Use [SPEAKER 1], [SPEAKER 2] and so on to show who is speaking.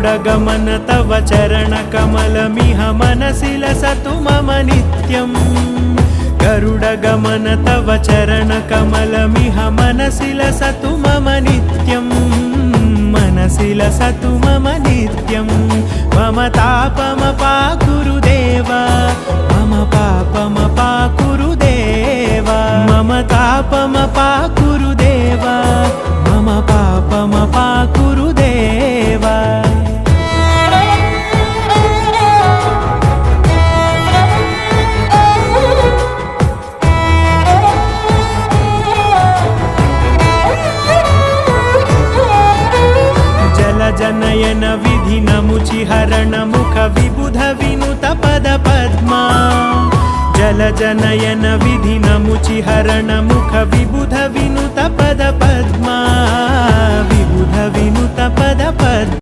[SPEAKER 1] गरुडगमन तव चरणकमलमिह मनसि लसतु मम नित्यम् गरुडगमन तव चरणकमलमिह मनसि लसतु मम नित्यम् मनसि लसतु मम नित्यम् मम तापमपाकुरु देव मम पापमपाकुरु देव मम तापमपाकुरु देव मम पापमपाकुरु देव जनयन विधिनमुचिहरण मुख विबुध विनुत पद पद्मा जल जनयन विधिनमुचिहरण मुख विबुध विनुत पद पद्मा विबुध विनुत पद पद्मा